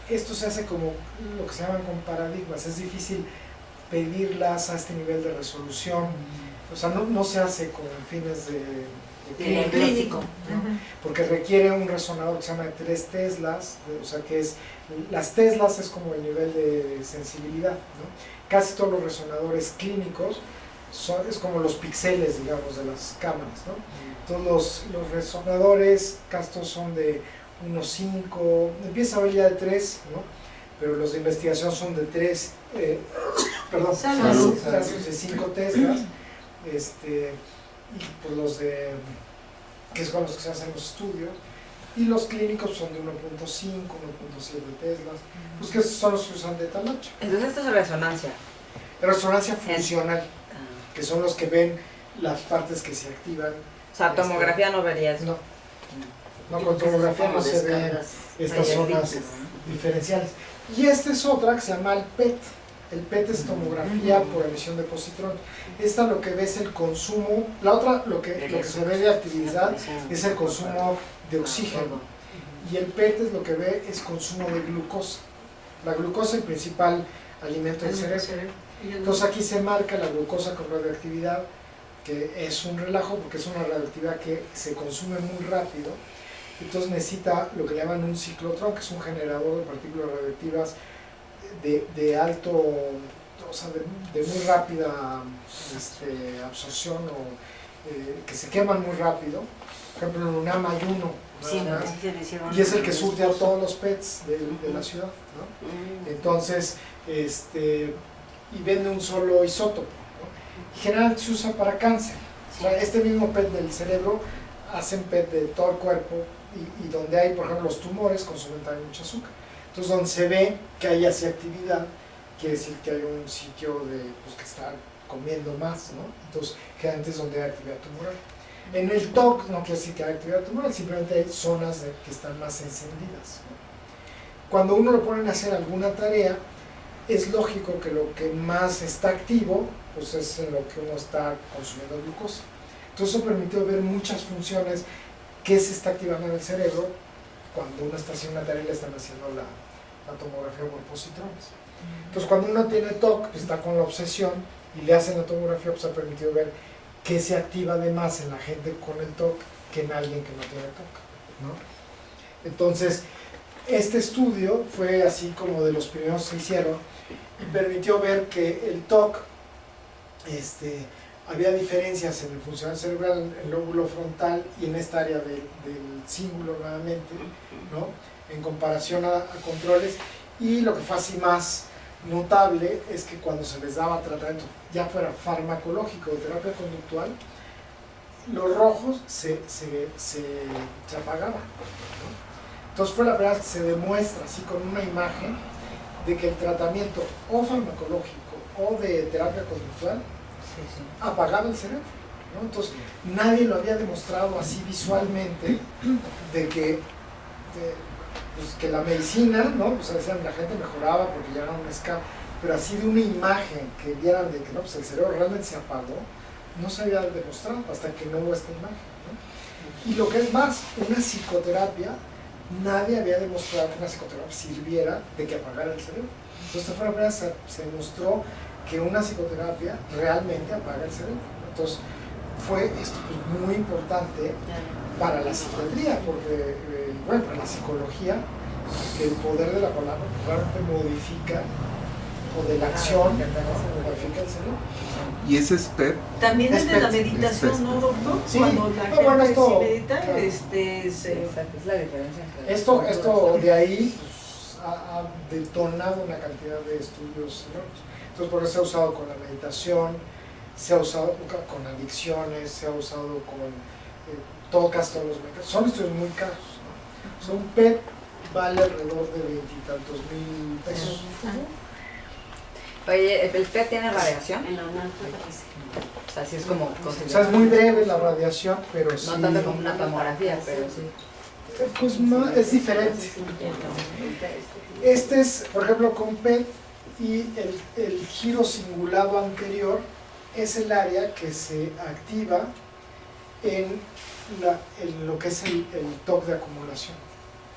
esto se hace como lo que se llaman con paradigmas. Es difícil pedirlas a este nivel de resolución. O sea, no se hace con fines de clínico, ¿no? Porque requiere un resonador que se llama de 3 teslas, o sea que las teslas es como el nivel de sensibilidad, ¿no? Casi todos los resonadores clínicos es como los píxeles, digamos, de las cámaras, ¿no? Entonces los resonadores casi todos son de unos 5, empieza a haber ya de 3, ¿no? Pero los de investigación son de 3, de 5 teslas, y pues los de, que es con los que se hacen los estudios, y los clínicos son de 1.5, 1.7 teslas, pues que son los que usan de tamacho. Entonces esto es resonancia. Resonancia funcional, que son los que ven las partes que se activan. O sea, tomografía no verías. No, con tomografía no se ven estas zonas diferenciales. Y esta es otra que se llama el PET. El PET es tomografía por emisión de positrón. Esta lo que ve es el consumo, la otra lo que se ve de actividad es el consumo de oxígeno. Y el PET es lo que ve es consumo de glucosa. La glucosa es el principal alimento del cerebro. Entonces aquí se marca la glucosa con radioactividad, que es un relajo porque es una radioactividad que se consume muy rápido. Entonces necesita lo que le llaman un ciclotrón, que es un generador de partículas radioactivas de alto, o sea, de muy rápida absorción, o que se queman muy rápido. Por ejemplo, en UNAM hay uno, y es el que surte a todos los PETs de la ciudad, ¿no? Entonces, y vende un solo isótopo, ¿no? Y generalmente se usa para cáncer. O sea, este mismo PET del cerebro hacen PET de todo el cuerpo, y donde hay, por ejemplo, los tumores consumen también mucho azúcar. Entonces, donde se ve que hay así actividad, quiere decir que hay un sitio que está comiendo más, ¿no? Entonces, generalmente es donde hay actividad tumoral. En el TOC no quiere decir que hay actividad tumoral, simplemente hay zonas que están más encendidas, ¿no? Cuando uno lo ponen a hacer alguna tarea, es lógico que lo que más está activo, pues es en lo que uno está consumiendo glucosa. Entonces, eso permitió ver muchas funciones que se está activando en el cerebro cuando uno está haciendo una tarea y le están haciendo la tomografía por positrones. Entonces, cuando uno tiene TOC, pues está con la obsesión y le hacen la tomografía, pues ha permitido ver qué se activa de más en la gente con el TOC que en alguien que no tiene TOC, ¿no? Entonces, este estudio fue así como de los primeros que se hicieron y permitió ver que el TOC, había diferencias en el funcionamiento cerebral, en el lóbulo frontal y en esta área del cíngulo nuevamente, ¿no? En comparación a controles, y lo que fue así más notable es que cuando se les daba tratamiento, ya fuera farmacológico o terapia conductual, los rojos se apagaban, ¿no? Entonces fue la verdad que se demuestra así con una imagen de que el tratamiento o farmacológico o de terapia conductual apagaba el cerebro, ¿no? Entonces nadie lo había demostrado así visualmente, de que que la medicina, ¿no? O sea, decían, la gente mejoraba porque ya era un escape, pero así de una imagen que vieran de que no, pues el cerebro realmente se apagó, no se había demostrado hasta que no hubo esta imagen, ¿no? Y lo que es más, una psicoterapia, nadie había demostrado que una psicoterapia sirviera de que apagara el cerebro. Entonces, esta fue la primera vez que se demostró que una psicoterapia realmente apaga el cerebro. Entonces, fue esto pues, muy importante para la psiquiatría, porque, bueno, para la psicología, el poder de la palabra realmente modifica, o de la acción, modifica el cerebro. ¿Y ese es PET? También es de la PET. meditación, ¿no, doctor? Sí, Cuando la gente bueno, esto, medita, claro. Es la diferencia. Esto de ahí pues, ha detonado una cantidad de estudios enormes. Entonces, por eso se ha usado con la meditación, se ha usado con adicciones, se ha usado con todos los medicamentos. Son estudios muy caros, ¿no? O sea, un PET vale alrededor de 20 y tantos mil pesos. Oye, ¿el PET tiene radiación? En la UNAM, O sea, sí es como... O sea, es muy breve la radiación, pero sí... No tanto como una tomografía, pero sí. Pues no, es diferente. Este es, por ejemplo, con PET, y el giro cingulado anterior es el área que se activa en lo que es el TOC de acumulación,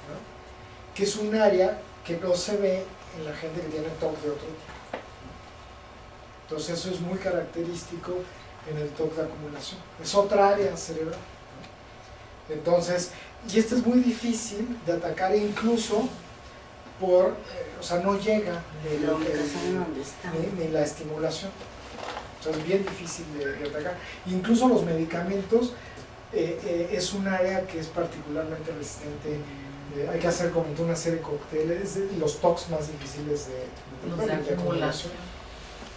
¿no? Que es un área que no se ve en la gente que tiene TOC de otro tipo. Entonces eso es muy característico en el TOC de acumulación. Es otra área cerebral, ¿no? Entonces, y este es muy difícil de atacar incluso por, o sea, no llega ni la estimulación. O sea, es bien difícil de atacar. Incluso los medicamentos es un área que es particularmente resistente. Hay que hacer como una serie de cócteles, los TOCs más difíciles de acumulación.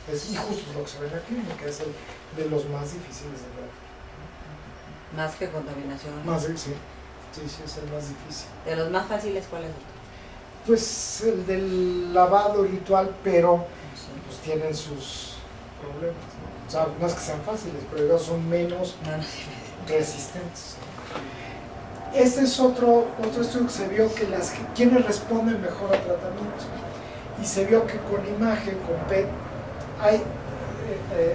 Y justo lo que se ve en la clínica es el de los más difíciles de ver. Más que contaminación. Más, sí, es el más difícil. De los más fáciles, ¿cuál es? Pues el del lavado ritual, pero pues tienen sus problemas, ¿no? O sea, no es que sean fáciles, pero son menos resistentes. Este es otro estudio que se vio que quienes responden mejor al tratamiento, y se vio que con imagen, con PET,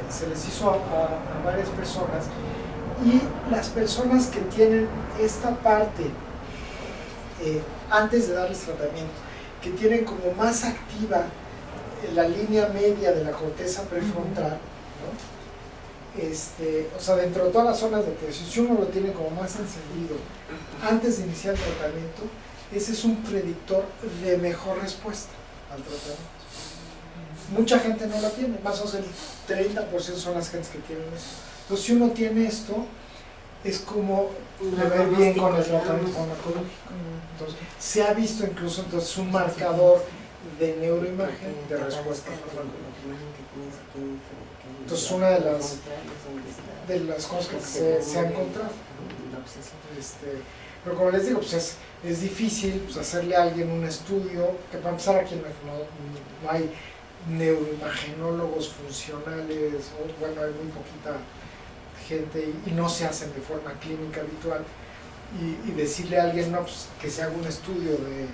se les hizo a varias personas, y las personas que tienen esta parte antes de darles tratamiento, que tienen como más activa la línea media de la corteza prefrontal, ¿no? O sea, dentro de todas las zonas de atención, si uno lo tiene como más encendido antes de iniciar el tratamiento, ese es un predictor de mejor respuesta al tratamiento. Mucha gente no la tiene, más o menos el 30% son las gentes que tienen esto. Entonces, si uno tiene esto, es como le va bien con el tratamiento farmacológico. Entonces, se ha visto incluso entonces un marcador de neuroimagen de respuesta farmacológica. Entonces, una de las cosas que se ha encontrado. Pero como les digo, pues es difícil pues, hacerle a alguien un estudio, que para empezar aquí no hay neuroimagenólogos funcionales, bueno, hay muy poquita gente y no se hacen de forma clínica habitual, y decirle a alguien no, pues, que se haga un estudio de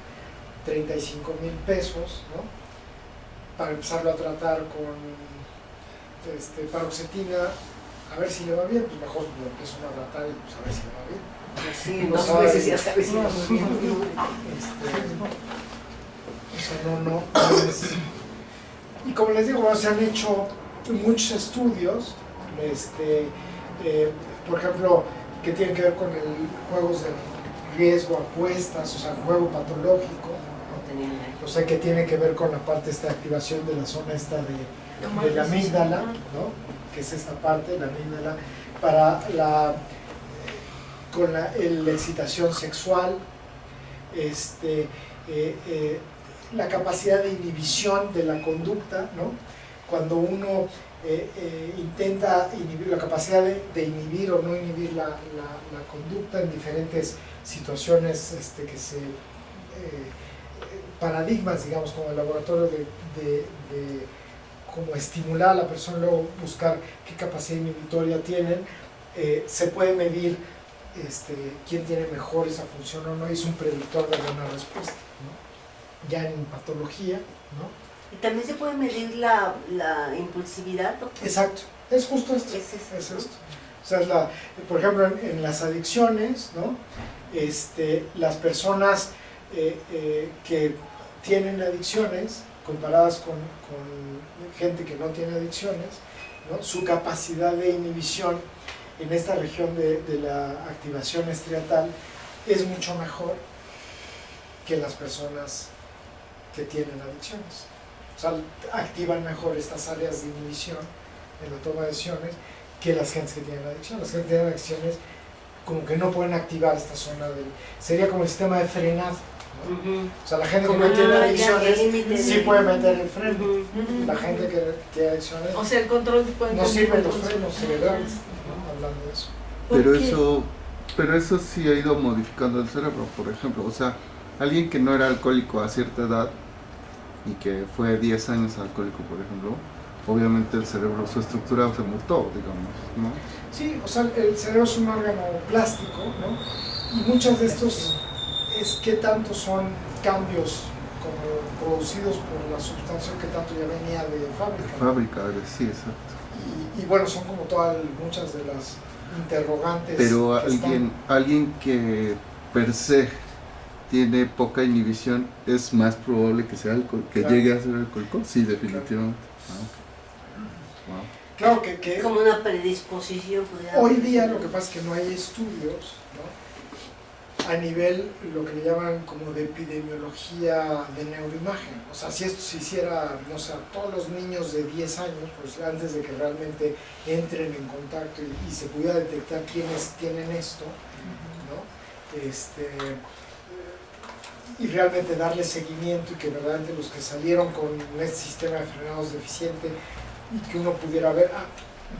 35,000 pesos, ¿no? Para empezarlo a tratar con paroxetina, a ver si le va bien, pues mejor lo empiezo a tratar y pues a ver si le va bien. Sí, no sabes ya sabes si le va bien. O sea, no es. Y como les digo, bueno, se han hecho muchos estudios, por ejemplo, que tienen que ver con juegos de riesgo, apuestas, o sea, juego patológico, ¿no? O sea, que tiene que ver con la parte de activación de la zona de la amígdala, ¿no? Que es esta parte, la amígdala, para la excitación sexual, la capacidad de inhibición de la conducta, ¿no? Cuando uno intenta inhibir, la capacidad de inhibir o no inhibir la conducta en diferentes situaciones paradigmas, digamos, como el laboratorio de como estimular a la persona, luego buscar qué capacidad inhibitoria tienen, se puede medir quién tiene mejor esa función o no, y es un predictor de buena respuesta, ¿no? Ya en patología, ¿no? Y también se puede medir la impulsividad, doctor. Exacto, es justo esto. Es esto. O sea, por ejemplo, en las adicciones, ¿no? Las personas que tienen adicciones, comparadas con gente que no tiene adicciones, ¿no? Su capacidad de inhibición en esta región de la activación estriatal es mucho mejor que las personas que tienen adicciones. O sea, activan mejor estas áreas de inhibición en la toma de decisiones que las gentes que tienen adicción. Las gentes que tienen adicciones como que no pueden activar esta zona sería como el sistema de frenado, ¿no? O sea, la gente que no tiene adicciones sí puede meter el freno. La gente que tiene adicciones O sea, el control puede no sirven los frenos cerebrales, ¿no? Hablando de eso. Pero eso sí ha ido modificando el cerebro, por ejemplo. O sea, alguien que no era alcohólico a cierta edad y que fue 10 años alcohólico, por ejemplo, obviamente el cerebro, su estructura se mutó, digamos, ¿no? Sí, o sea, el cerebro es un órgano plástico, ¿no? Y muchos de estos es qué tanto son cambios como producidos por la sustancia, que tanto ya venía de fábrica. Sí, exacto. Y bueno, son como muchas de las interrogantes. Pero que alguien que per se tiene poca inhibición, ¿es más probable que sea que Claro. llegue a ser alcohólico? Sí, definitivamente. Wow. Claro que Como una predisposición. pudiera hoy decir. día lo que pasa es que no hay estudios, ¿no? A nivel, lo que le llaman como de epidemiología de neuroimagen. O sea, si esto se hiciera, no sé, a todos los niños de 10 años, pues antes de que realmente entren en contacto y se pudiera detectar quiénes tienen esto, ¿no? Y realmente darle seguimiento y que verdaderamente los que salieron con este sistema de frenados deficiente y que uno pudiera ver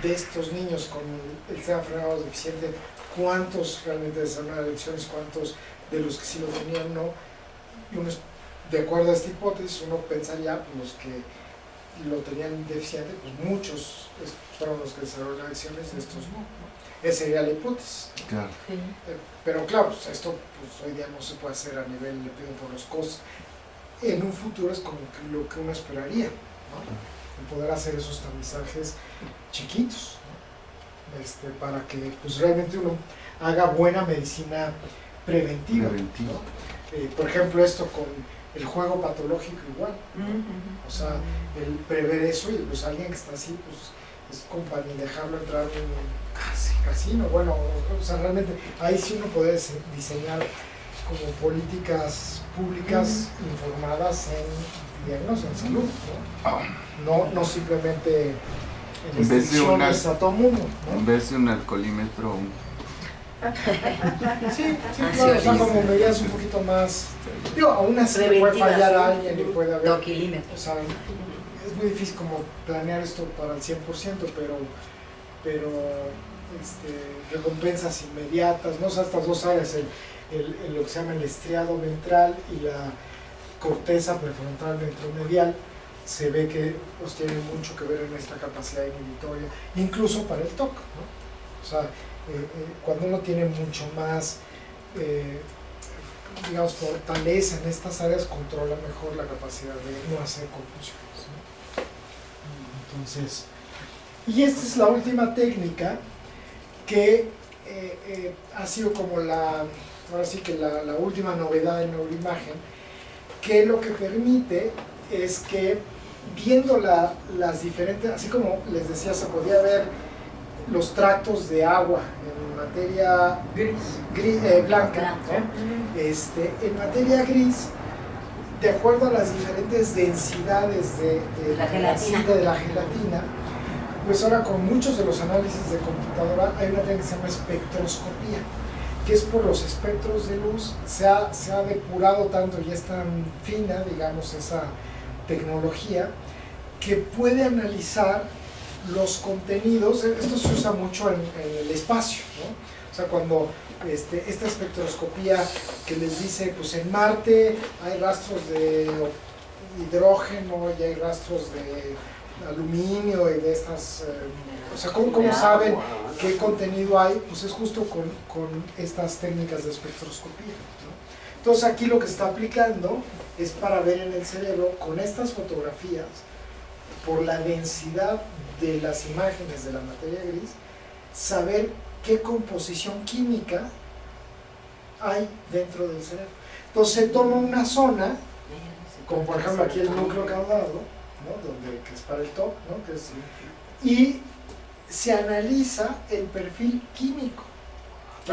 de estos niños con el sistema de frenados deficiente, cuántos realmente desarrollaron adicciones, cuántos de los que sí lo tenían no, y uno, de acuerdo a esta hipótesis, uno pensaría pues, los que lo tenían deficiente, pues muchos fueron los que desarrollaron adicciones y estos no. Esa sería la hipótesis. Claro. Pero claro, pues esto pues, hoy día no se puede hacer a nivel por los costos. En un futuro es como que lo que uno esperaría, ¿no? El poder hacer esos tamizajes chiquitos, ¿no? Para que pues, realmente uno haga buena medicina preventiva. ¿No? Por ejemplo, esto con el juego patológico igual, ¿no? O sea, el prever eso y pues alguien que está así, pues es como para ni dejarlo entrar en un casino. Bueno, o sea, realmente ahí sí uno puede diseñar como políticas públicas informadas en diagnóstico, en salud, ¿no? No simplemente en restricciones a todo mundo, ¿no? En vez de un alcoholímetro, Sí, claro, o sea, como medidas un poquito más, digo, aún así le puede fallar a alguien y puede haber, Doquilímetro. o sea, es muy difícil como planear esto para el 100%, pero recompensas inmediatas, ¿no? O sea, estas dos áreas, lo que se llama el estriado ventral y la corteza prefrontal ventromedial, se ve que pues, tienen mucho que ver en esta capacidad inhibitoria, incluso para el TOC, ¿no? O sea, cuando uno tiene mucho más, digamos, fortaleza en estas áreas, controla mejor la capacidad de no hacer compulsiones, ¿no? Entonces, y esta es la última técnica que ha sido como ahora sí que la última novedad en neuroimagen, que lo que permite es que viendo las diferentes, así como les decía, se podía ver los tractos de agua en materia blanca, ¿no? En materia gris, de acuerdo a las diferentes densidades de la gelatina, pues ahora con muchos de los análisis de computadora hay una técnica que se llama espectroscopía, que es por los espectros de luz, se ha depurado tanto y es tan fina, digamos, esa tecnología, que puede analizar los contenidos. Esto se usa mucho en el espacio, ¿no? O sea, cuando esta espectroscopía que les dice, pues en Marte hay rastros de hidrógeno y hay rastros de aluminio y de estas, o sea, ¿cómo saben qué contenido hay? Pues es justo con estas técnicas de espectroscopía, ¿no? Entonces aquí lo que se está aplicando es para ver en el cerebro, con estas fotografías, por la densidad de las imágenes de la materia gris, saber qué composición química hay dentro del cerebro. Entonces se toma una zona, como por ejemplo aquí el núcleo caudado, ¿no? Que es para el TOC, ¿no? Y se analiza el perfil químico.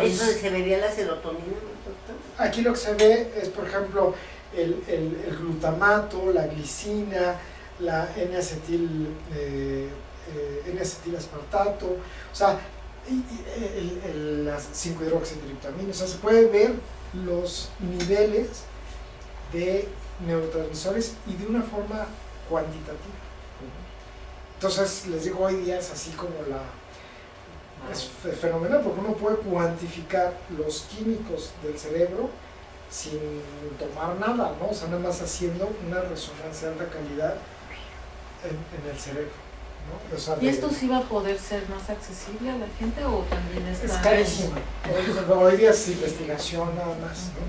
¿Es donde se bebía la serotonina, doctor? Aquí lo que se ve es, por ejemplo, el glutamato, la glicina, la N-acetilaspartato, o sea, las 5-hidroxitriptamina, o sea, se puede ver los niveles de neurotransmisores y de una forma cuantitativa. Entonces, les digo, hoy día es así como es fenomenal, porque uno puede cuantificar los químicos del cerebro sin tomar nada, ¿no? O sea, nada más haciendo una resonancia de alta calidad en el cerebro, ¿no? O sea, ¿Y esto sí va a poder ser más accesible a la gente o también está...? es carísimo. Hoy día es investigación nada más, ¿no?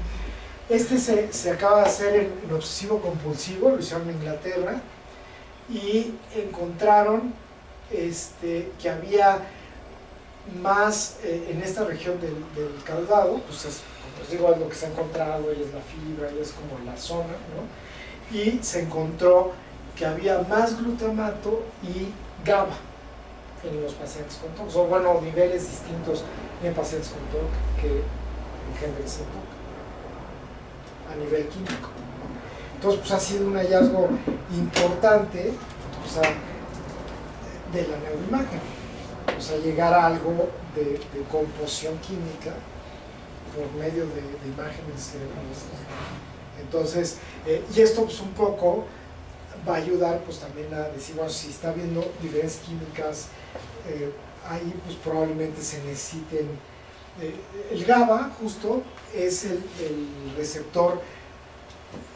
Se acaba de hacer en obsesivo compulsivo, lo hicieron en Inglaterra, y encontraron que había más en esta región del caudado, pues es pues digo, es lo que se ha encontrado, y es la fibra, y es como la zona, ¿no? Y se encontró que había más glutamato y GABA en los pacientes con TOC, o bueno, niveles distintos en pacientes con TOC que en gente sin TOC, a nivel químico. Entonces, pues ha sido un hallazgo importante, o sea, de la neuroimagen, o sea, llegar a algo de composición química por medio de imágenes cerebrales. Entonces, y esto pues un poco va a ayudar pues también a decir, bueno, si está habiendo diferencias químicas, ahí pues probablemente se necesiten, el GABA justo es el receptor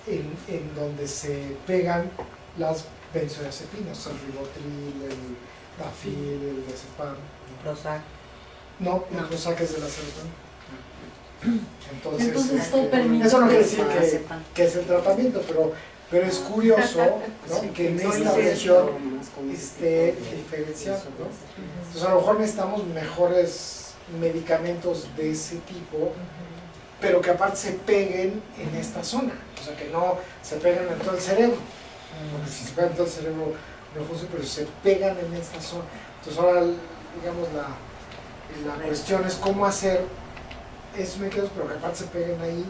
en donde se pegan las benzodiazepinas, el ribotril, el dafil, el diazepam. Prozac. No, el Prozac es de la serotonina. Entonces, esto permite eso no quiere decir Diazepam. que es el tratamiento, pero es curioso, ¿no? Sí, que en sí, esta sí, región sí. esté diferenciado, ¿no? Entonces a lo mejor necesitamos mejores medicamentos de ese tipo, pero que aparte se peguen en esta zona, o sea, que no se peguen en todo el cerebro, porque si se pegan en todo el cerebro no funciona, pero se pegan en esta zona. Entonces ahora, digamos, la cuestión es cómo hacer esos mecanismos, pero que aparte se peguen ahí,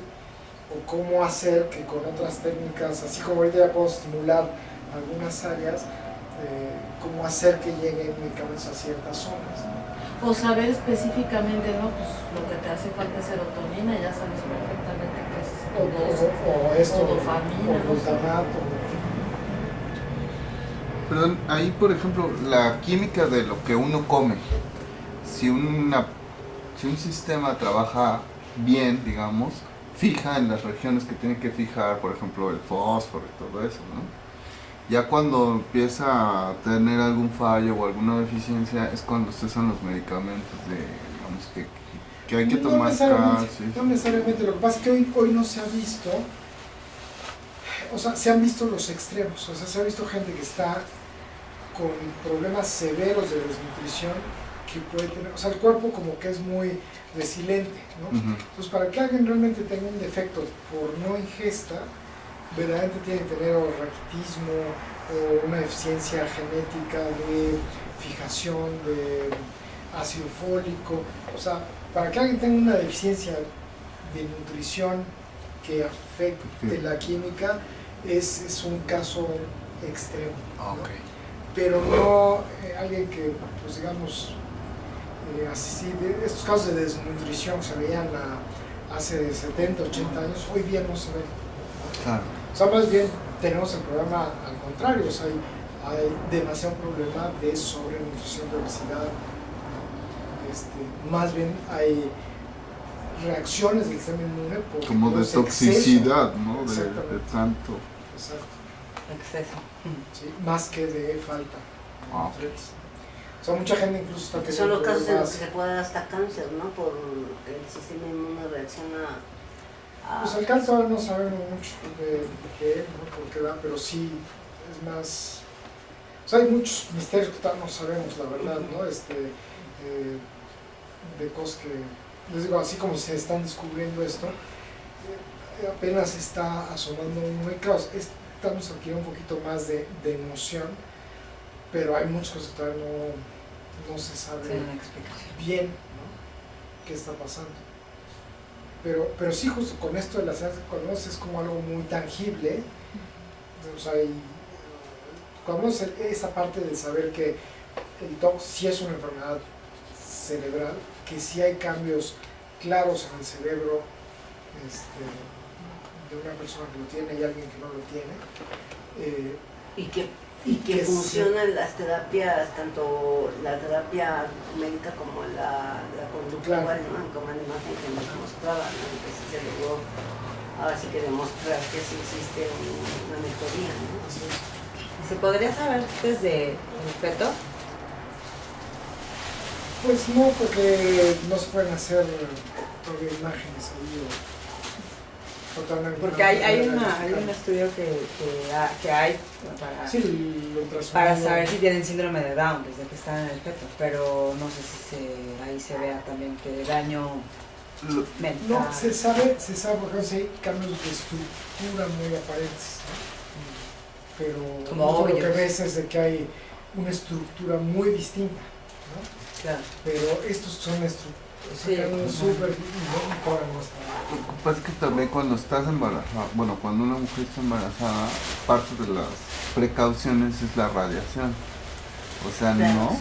o cómo hacer que con otras técnicas, así como ahorita ya podemos estimular algunas áreas, cómo hacer que lleguen medicamentos a ciertas zonas, ¿no? O saber específicamente, ¿no? Pues lo que te hace falta es serotonina, ya sabes perfectamente qué es O esto, o dopamina, o glutamato, Perdón, ahí por ejemplo, la química de lo que uno come, si un sistema trabaja bien, digamos, fija en las regiones que tiene que fijar, por ejemplo, el fósforo y todo eso, ¿no? Ya cuando empieza a tener algún fallo o alguna deficiencia es cuando cesan los medicamentos digamos, que hay que tomar calcio. No necesariamente, lo que pasa es que hoy no se ha visto, o sea, se han visto los extremos, o sea, se ha visto gente que está con problemas severos de desnutrición, que puede tener, o sea, el cuerpo como que es muy resiliente, ¿no? Ujú. Entonces, para que alguien realmente tenga un defecto por no ingesta, verdaderamente tiene que tener o raquitismo o una deficiencia genética de fijación de ácido fólico, o sea, para que alguien tenga una deficiencia de nutrición que afecte la química, es un caso extremo, ¿no? Okay. Pero no alguien que, pues digamos, así, estos casos de desnutrición que se veían hace 70, 80 años, hoy día no se ven. Claro. O sea, más bien tenemos el problema al contrario, o sea, hay demasiado problema de sobrenutrición, de obesidad. Más bien hay reacciones del sistema inmune por Como de los toxicidad, excesos. ¿no? De Exactamente. tanto. Exacto. Exceso. Sí, más que de falta. Ah. O sea, mucha gente incluso está Que son los casos en los que problemas. se puede dar hasta cáncer, ¿no? Por el sistema inmune reacciona a... Pues el cáncer todavía no sabemos mucho de qué, ¿no? Por qué da, pero sí es más. O sea, hay muchos misterios que todavía no sabemos, la verdad, ¿no? De cosas que, les digo, así como se están descubriendo esto, apenas está asomando muy claro. Estamos adquiriendo un poquito más de emoción, pero hay muchas cosas que todavía no se sabe Tiene una explicación. bien, ¿no? ¿Qué está pasando? Pero sí, justo con esto de la ciencia que conoces es como algo muy tangible, o sea, cuando esa parte de saber que el TOC sí es una enfermedad cerebral, que sí hay cambios claros en el cerebro de una persona que lo tiene y alguien que no lo tiene. Y que que funcionan las terapias, tanto la terapia médica como la conductual, Claro. ¿no? Como la imagen que nos mostraba, ¿no? Que sí se logró, ahora sí que demostrar que sí existe una mejoría, ¿no? Así es. ¿Se podría saber desde el feto? Pues no, porque no se pueden hacer todavía imágenes ahí Porque hay un estudio que hay para, sí, lo ultrasonido. para saber si tienen síndrome de Down desde que están en el feto, pero no sé si ahí se vea también que daño mental. No, se sabe, porque si hay cambios de estructura muy aparentes, ¿no? Pero Como justo lo hoyos. que ves es de que hay una estructura muy distinta, ¿no? Claro. Pero estos son estructuras Sí. súper y cobran nuestra. Lo que pasa es que también cuando estás embarazada, bueno, cuando una mujer está embarazada, parte de las precauciones es la radiación. O sea, ¿no?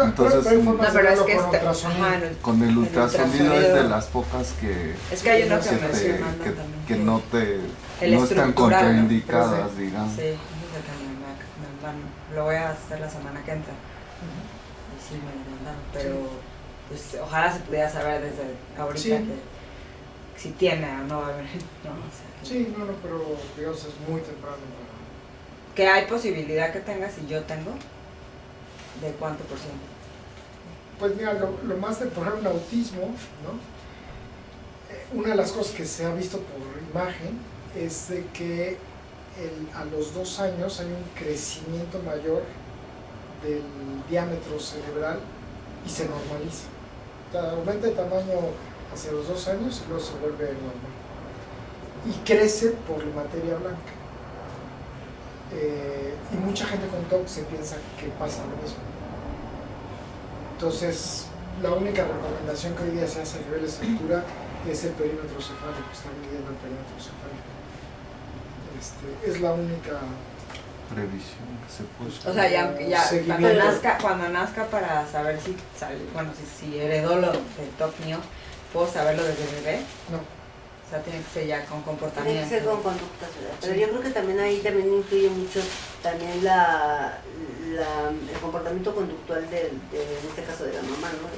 Entonces, hay formas No, pero de es verlo que con este, ultrasonido. ajá, Con el ultrasonido es de ultrasonido. las pocas que, Es que hay uno que que, te- mencionan que, también. que no te El no están estructural, ¿no? contraindicadas, digamos. Sí, ese es el que lo voy a hacer la semana que entra. Y sí, me mandaron, pero pues ojalá se pudiera saber desde ahorita Sí. que si tiene o no va a haber, ¿no? O sea, Sí, no, pero digamos es muy temprano para... que hay posibilidad que tengas y yo tengo, ¿de cuánto por ciento? Pues mira, lo más de, por ejemplo, el autismo, ¿no? Una de las cosas que se ha visto por imagen es de que a los 2 años hay un crecimiento mayor del diámetro cerebral y se normaliza. O sea, aumenta el tamaño hacia los 2 años y luego se vuelve normal. Y crece por la materia blanca. Y mucha gente con TOC se piensa que pasa lo mismo. Entonces, la única recomendación que hoy día se hace a nivel de estructura es el perímetro cefálico, está midiendo el perímetro cefálico. Es la única... Previsión que se puso. O sea, ya Seguimiento. cuando nazca para saber si sale, bueno, si heredó lo del TOC mío, ¿puedo saberlo desde bebé? No. O sea, tiene que ser ya con Tiene comportamiento. que ser con conductas, ¿verdad? Pero Sí. yo creo que también ahí también influye mucho también el comportamiento conductual en este caso de la mamá, ¿no?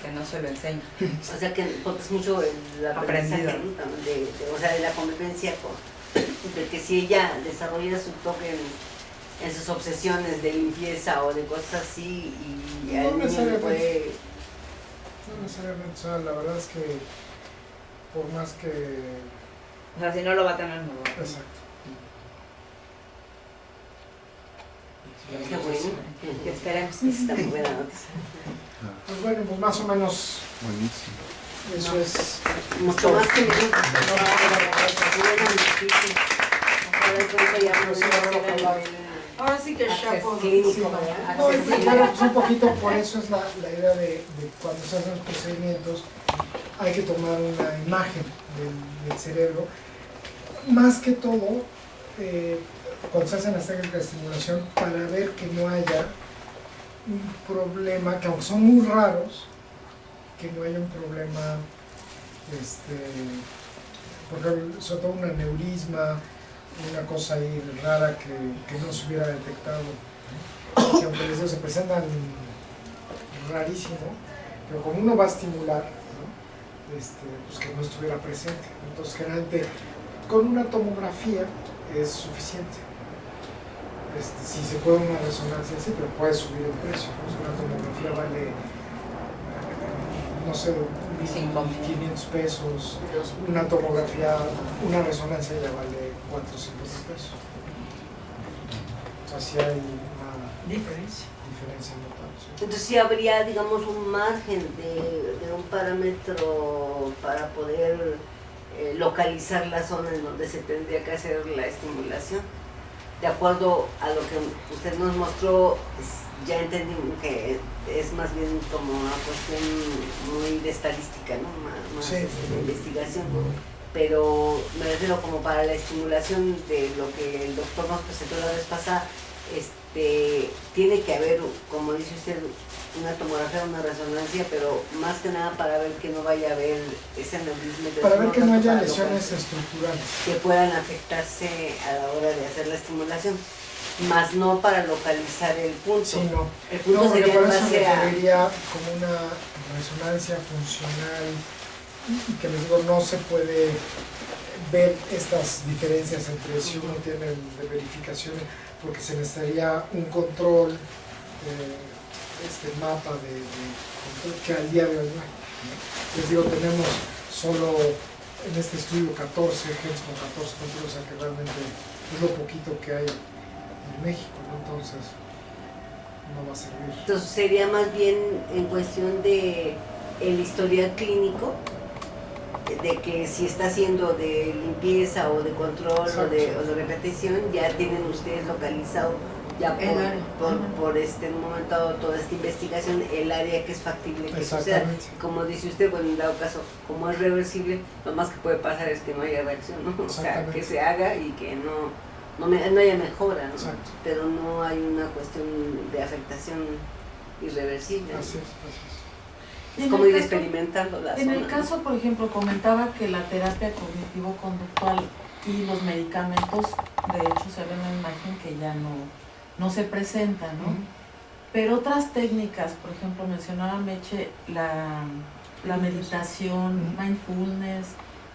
Que no se lo enseño. O sea, que porque es mucho el aprendizaje, Aprendido. ¿no? También o sea, de la convivencia de que si ella desarrolla su toque en sus obsesiones de limpieza o de cosas así y No al niño le necesariamente. puede... No necesariamente, o sea, la verdad es que por más que... O sea, si no lo va a tener, no lo va a tener. Exacto. Qué bueno. Que esperemos. Está muy buena noticia. Pues bueno, pues más o menos Buenísimo. eso es... Mucho más que me gusta. Buena noticia. Ojalá y pronto ya podamos hacer el Ahora sí que chapo. clínico, ¿verdad? No, y bueno, pues un poquito por eso es la idea de cuando se hacen los procedimientos, hay que tomar una imagen del cerebro. Más que todo, cuando se hacen las técnicas de estimulación, para ver que no haya un problema, que aunque son muy raros, que no haya un problema, por ejemplo, sobre todo un aneurisma, una cosa ahí rara que no se hubiera detectado, que aunque les digo, se presentan rarísimo, pero como uno va a estimular, ¿no? Pues que no estuviera presente. Entonces generalmente con una tomografía es suficiente. Si se puede una resonancia así, pero puede subir el precio, ¿no? Si una tomografía vale, no sé, 500 pesos, una tomografía, una resonancia ya vale 400 pesos. O sea, sí hay una diferencia notable. ¿Sí? Entonces sí habría, digamos, un margen de un parámetro para poder localizar la zona en donde se tendría que hacer la estimulación. De acuerdo a lo que usted nos mostró, ya entendí que es más bien como una cuestión muy de estadística, ¿no? Más Sí. de investigación. Pero me refiero como para la estimulación de lo que el doctor nos presentó la vez pasada, tiene que haber, como dice usted, una tomografía, una resonancia, pero más que nada para ver que no vaya a haber ese aneurisma. Para ver que no haya para lesiones estructurales. que puedan afectarse a la hora de hacer la estimulación, más no para localizar el punto. Sí, no. El punto No, porque sería por en eso base a... requeriría como una resonancia funcional y que les digo, no se puede ver estas diferencias entre si uno tiene el de verificaciones, porque se necesitaría un control, mapa de control que al día de hoy no hay, ¿no? Les digo, tenemos solo en este estudio 14 genes con 14 controles, o sea que realmente es lo poquito que hay en México, ¿no? Entonces no va a servir. Entonces sería más bien en cuestión de el historial clínico de que si está haciendo de limpieza o de control o de repetición, ya tienen ustedes localizado ya El área. por en un momento dado toda esta investigación, el área que es factible que suceda. Exactamente. Como dice usted, bueno, en dado caso, como es reversible, lo más que puede pasar es que no haya reacción, ¿no? O sea, que se haga y que no haya mejora, ¿no? Exacto. Pero no hay una cuestión de afectación irreversible, ¿no? Así es. Es como ir experimentando la En zona, el ¿no? caso, por ejemplo, comentaba que la terapia cognitivo-conductual y los medicamentos, de hecho, se ve en la imagen que ya no se presentan, ¿no? Pero otras técnicas, por ejemplo, mencionaba Meche la meditación, mindfulness,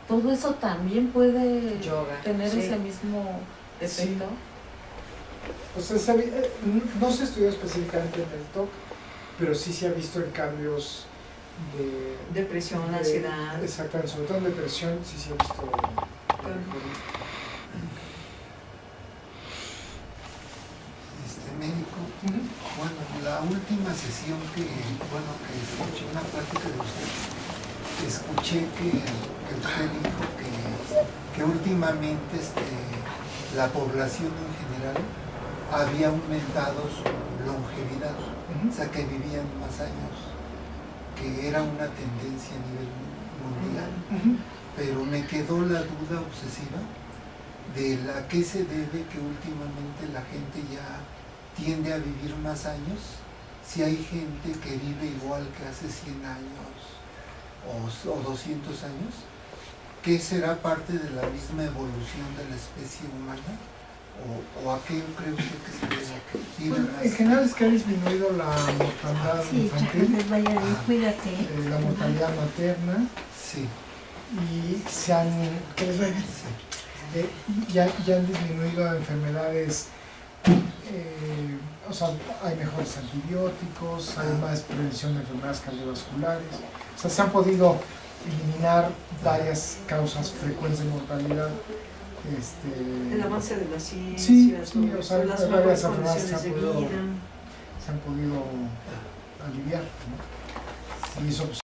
todo eso también puede Yoga. tener Sí. ese mismo efecto. O sea, no se estudió específicamente en el TOC, pero sí se ha visto en cambios de Depresión, ansiedad. Exactamente, sobre todo en depresión sí se ha visto. Médico, bueno, la última sesión que escuché una plática de usted, escuché que usted dijo que últimamente la población en general había aumentado su longevidad, o sea que vivían más años, que era una tendencia a nivel mundial, pero me quedó la duda obsesiva de a qué se debe que últimamente la gente ya tiende a vivir más años, si hay gente que vive igual que hace 100 años o 200 años, ¿qué será parte de la misma evolución de la especie humana? ¿O a qué cree usted que se debe? Bueno, en general es que ha disminuido la mortalidad infantil, Cuídate. la mortalidad materna Sí, y se han, ya han disminuido enfermedades. O sea, hay mejores antibióticos, hay más prevención de enfermedades cardiovasculares, o sea, se han podido eliminar varias causas frecuentes de mortalidad. El avance de la ciencia, Sí, o sea, las varias mejores enfermedades condiciones de vida. se han podido aliviar, ¿no? Y eso pues,